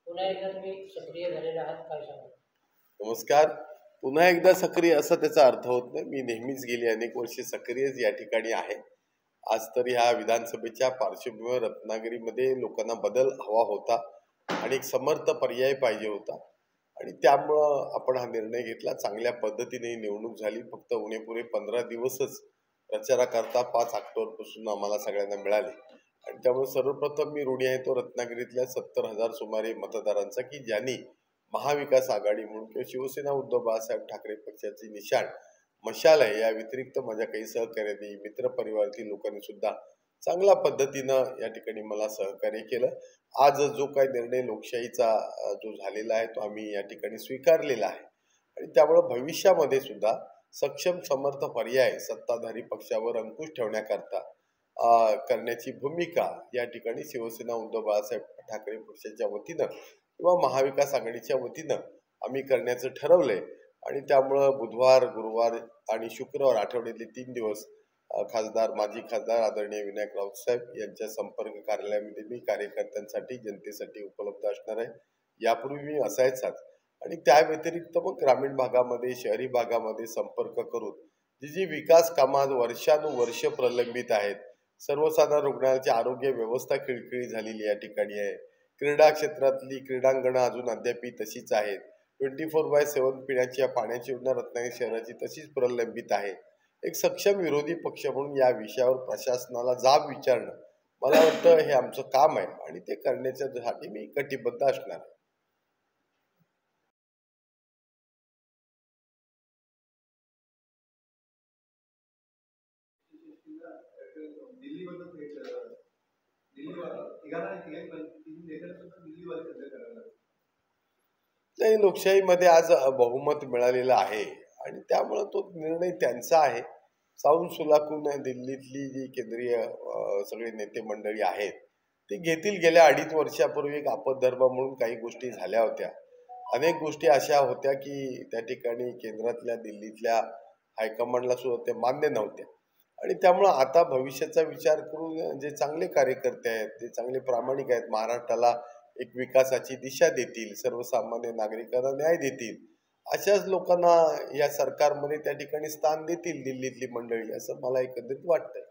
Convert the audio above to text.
पुन्हा एकदा तुम्ही सक्रिय झालेले आहात, काय सांगाल? नमस्कार. पुन्हा एकदा सक्रिय असा त्याचा अर्थ होत नाही. मी नेहमीच गेली अनेक वर्षे सक्रियच या ठिकाणी आहे. आज तरी ह्या विधानसभेच्या पार्श्वभूमीवर रत्नागिरीमध्ये लोकांना बदल हवा होता आणि एक समर्थ पर्याय पाहिजे होता आणि त्यामुळं आपण हा निर्णय घेतला. चांगल्या पद्धतीने निवडणूक झाली. फक्त उणेपुणे 15 दिवसच प्रचाराकरता 5 ऑक्टोबरपासून आम्हाला सगळ्यांना मिळाले आणि त्यामुळे सर्वप्रथम मी ऋणी आहे तो रत्नागिरीतल्या 70,000 सुमारे मतदारांचा की ज्यांनी महाविकास आघाडी म्हणून किंवा शिवसेना उद्धव बाळासाहेब ठाकरे पक्षाची निशाण मशाल आहे या व्यतिरिक्त माझ्या काही सहकार्यांनी मित्रपरिवारातील लोकांनी सुद्धा चांगल्या पद्धतीनं या ठिकाणी मला सहकार्य केलं. आज जो काही निर्णय लोकशाहीचा जो झालेला आहे तो आम्ही या ठिकाणी स्वीकारलेला आहे आणि त्यामुळे भविष्यामध्ये सुद्धा सक्षम समर्थ पर्याय सत्ताधारी पक्षावर अंकुश ठेवण्याकरता करण्याची भूमिका या ठिकाणी शिवसेना उद्धव बाळासाहेब ठाकरे पक्षाच्या वतीनं किंवा महाविकास आघाडीच्या वतीनं आम्ही करण्याचं ठरवलंय आणि त्यामुळं बुधवार, गुरुवार आणि शुक्रवार आठवड्यातले 3 दिवस माजी खासदार आदरणीय विनायक राऊत साहेब यांच्या संपर्क कार्यालयामध्ये मी कार्यकर्त्यांसाठी जनतेसाठी उपलब्ध असणार आहे. यापूर्वी मी असायचाच आणि त्या व्यतिरिक्त मग ग्रामीण भागामध्ये शहरी भागामध्ये संपर्क करून जी विकास कामात वर्षानुवर्ष प्रलंबित आहेत, सर्वसाधारण रुग्णालयाची आरोग्य व्यवस्था खिळखिळी झालेली या ठिकाणी आहे, क्रीडा क्षेत्रातली क्रीडांगणं अजून अद्यापही तशीच आहेत, 24/7 पिण्याच्या पाण्याची योजना रत्नागिरी शहराची तशीच प्रलंबित आहे. एक सक्षम विरोधी पक्ष म्हणून या विषयावर प्रशासनाला जाब विचारणं मला वाटतं हे आमचं काम आहे आणि ते करण्यासाठी मी कटिबद्ध असणार आहे. नाही, लोकशाहीमध्ये आज बहुमत मिळालेलं आहे आणि त्यामुळे तो निर्णय त्यांचा आहे. साऊन सुलाखून दिल्लीतली जी केंद्रीय सगळे नेते मंडळी आहेत ते घेतील. गेल्या 2.5 वर्षापूर्वी एक आपद्धर्म म्हणून काही गोष्टी झाल्या होत्या. अनेक गोष्टी अशा होत्या की त्या ठिकाणी केंद्रातल्या दिल्लीतल्या हायकमांडला सुद्धा ते मान्य नव्हत्या आणि त्यामुळं आता भविष्याचा विचार करून जे चांगले कार्यकर्ते आहेत ते चांगले प्रामाणिक आहेत, महाराष्ट्राला एक विकासाची दिशा देतील, सर्वसामान्य नागरिकांना न्याय देतील, अशाच लोकांना या सरकारमध्ये त्या ठिकाणी स्थान देतील दिल्लीतली मंडळी, असं मला एकंदरीत वाटतंय.